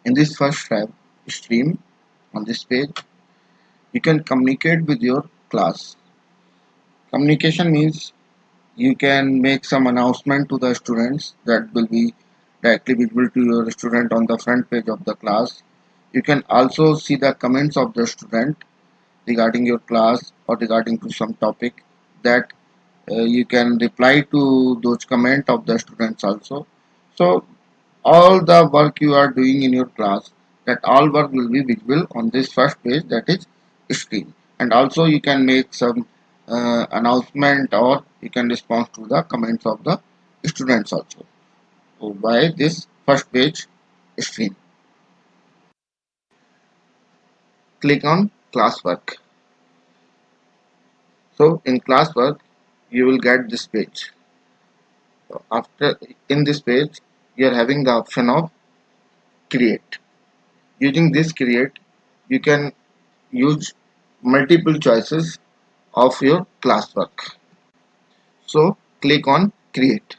In this first tab, stream, on this page, you can communicate with your class. Communication means you can make some announcement to the students that will be directly visible to your student on the front page of the class. You can also see the comments of the student regarding your class or regarding to some topic that you can reply to those comment of the students also. So all the work you are doing in your class, that all work will be visible on this first page, that is screen. And also you can make some announcement, or you can respond to the comments of the students also by this first page stream. Click on classwork. So in classwork you will get this page. So after, in this page you are having the option of create. Using this create, you can use multiple choices of your classwork. So click on create.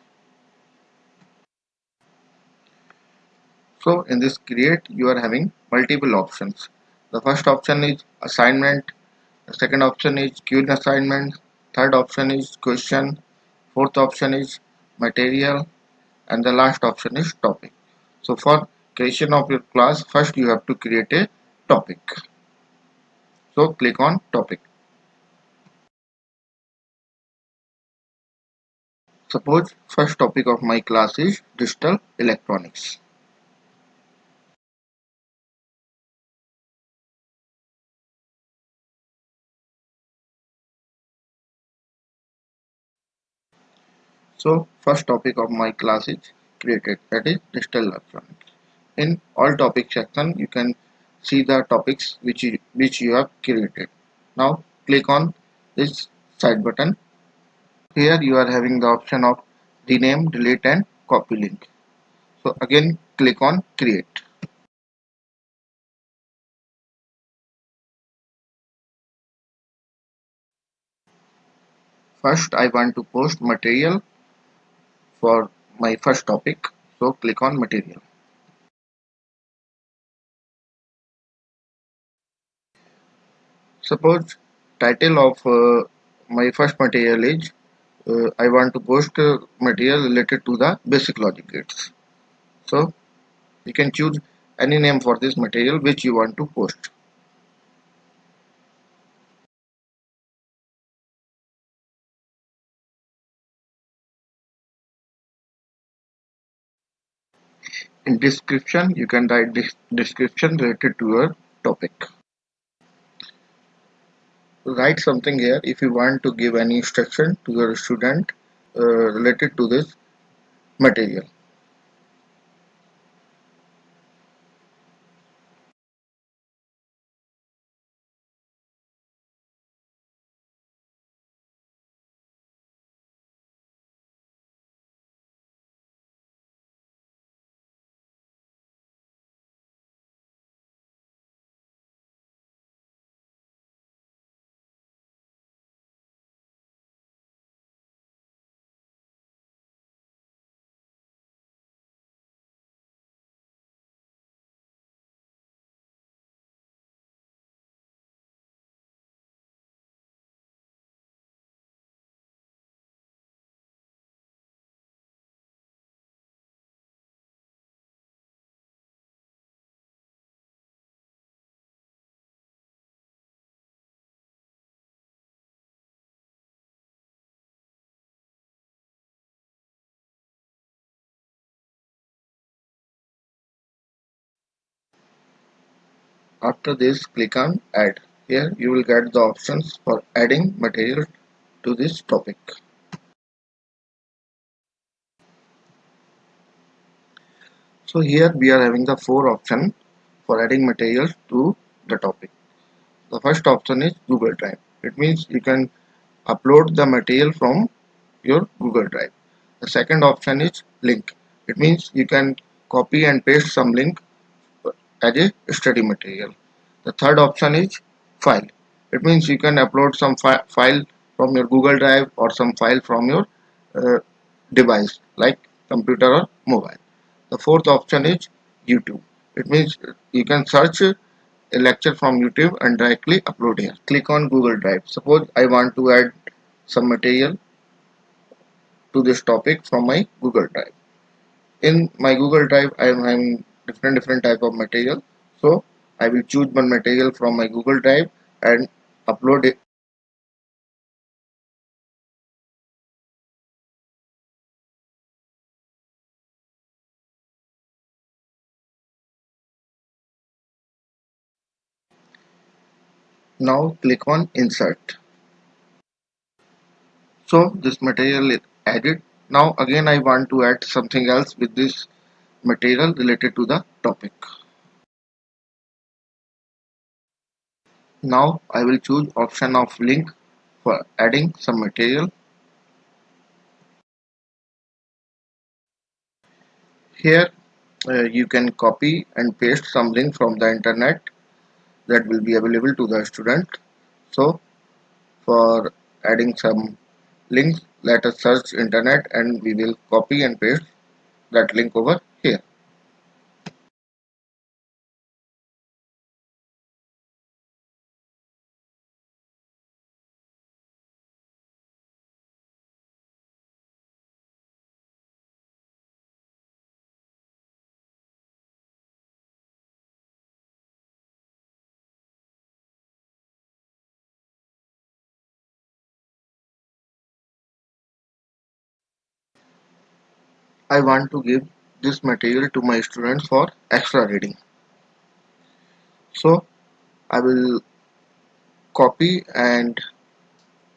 So in this create, you are having multiple options. The first option is assignment, the second option is quiz assignment, third option is question, fourth option is material, and the last option is topic. So for creation of your class, first you have to create a topic. So click on topic. Suppose first topic of my class is digital electronics. So first topic of my class is created, that is digital electronics. In all topic section you can see the topics which you have created. Now click on this side button. Here you are having the option of rename, delete and copy link. So again click on create. First I want to post material for my first topic. So click on material. Suppose title of my first material is I want to post material related to the basic logic gates. So you can choose any name for this material which you want to post. In description, you can write this description related to your topic. Write something here if you want to give any instruction to your student related to this material. After this, click on add. Here you will get the options for adding material to this topic. So here we are having the four options for adding materials to the topic. The first option is Google Drive. It means you can upload the material from your Google Drive. The second option is link. It means you can copy and paste some link as a study material. The third option is file. It means you can upload some file from your Google Drive or some file from your uh, device like computer or mobile. The fourth option is YouTube. It means you can search a lecture from YouTube and directly upload here. Click on Google Drive. Suppose I want to add some material to this topic from my Google Drive. In my Google Drive, I am having different type of material. So I will choose one material from my Google Drive and upload it. Now click on Insert. So this material is added. Now again I want to add something else with this material related to the topic. Now I will choose option of link for adding some material. Here you can copy and paste some link from the internet that will be available to the student. So for adding some links, let us search internet and we will copy and paste that link over here. I want to give this material to my students for extra reading. So I will copy and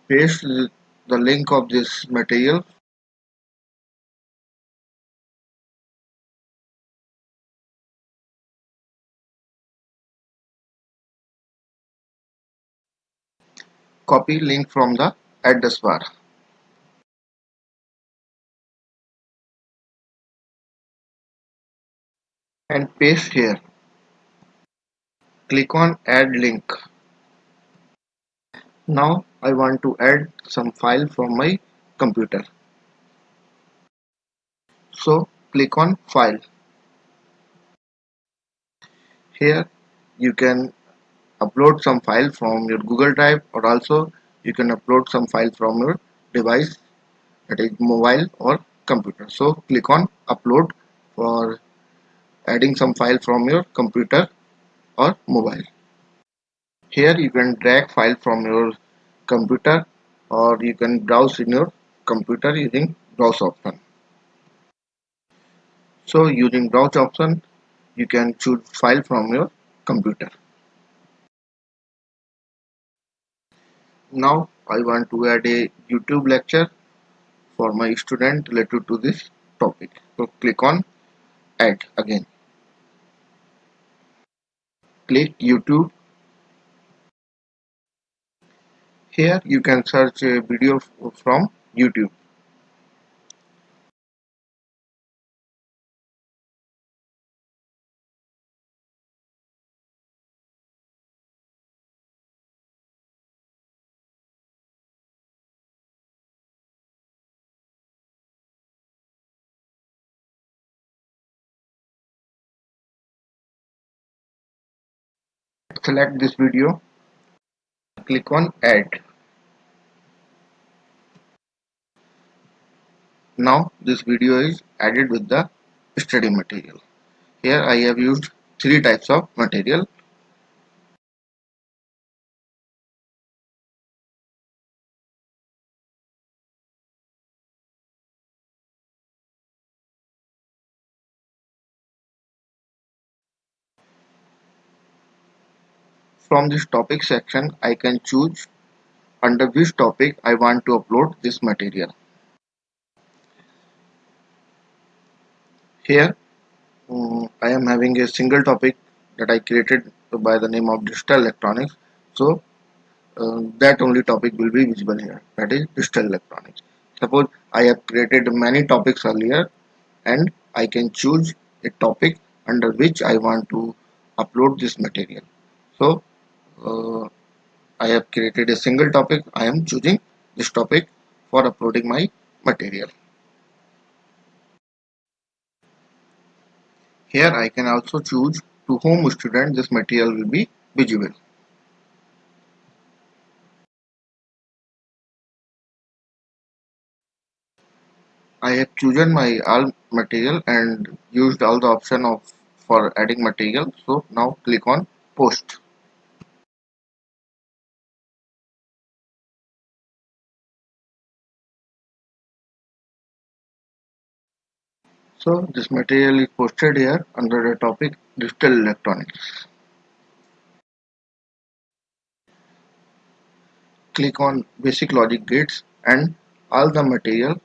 paste the link of this material. Copy link from the address bar and paste here. Click on add link. Now I want to add some file from my computer. So click on file. Here you can upload some file from your Google Drive, or also you can upload some file from your device, that is mobile or computer. So click on upload for adding some file from your computer or mobile. Here you can drag file from your computer, or you can browse in your computer using browse option. So using browse option you can choose file from your computer. Now I want to add a YouTube lecture for my student related to this topic. So click on add again. Click YouTube. Here you can search a video from YouTube. Select this video. Click on add. Now this video is added with the study material. Here I have used three types of material. From this topic section I can choose under which topic I want to upload this material. Here I am having a single topic that I created by the name of digital electronics. So that only topic will be visible here, that is digital electronics. Suppose I have created many topics earlier and I can choose a topic under which I want to upload this material. So uh, I have created a single topic. I am choosing this topic for uploading my material. Here I can also choose to whom student this material will be visible. I have chosen my all material and used all the option of for adding material. So now click on post. So this material is posted here under the topic digital electronics. Click on basic logic gates and all the material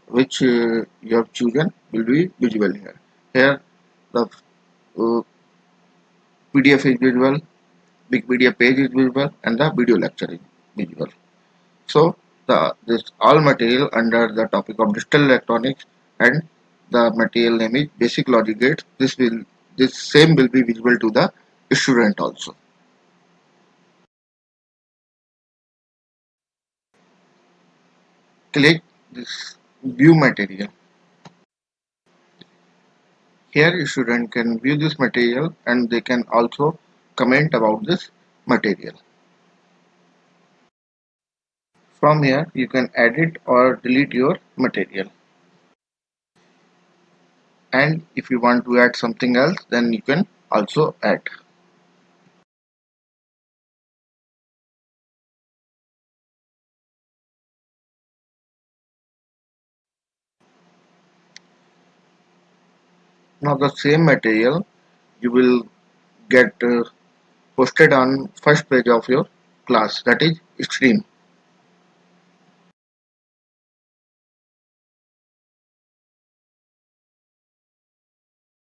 which you have chosen will be visible here. Here the PDF is visible, Wikipedia page is visible, and the video lecture is visible. So this all material under the topic of digital electronics and the material name is basic logic gates. This same will be visible to the student also. Click this view material. Here student can view this material and they can also comment about this material. From here you can edit or delete your material, and if you want to add something else then you can also add. Now the same material you will get posted on first page of your class, that is stream.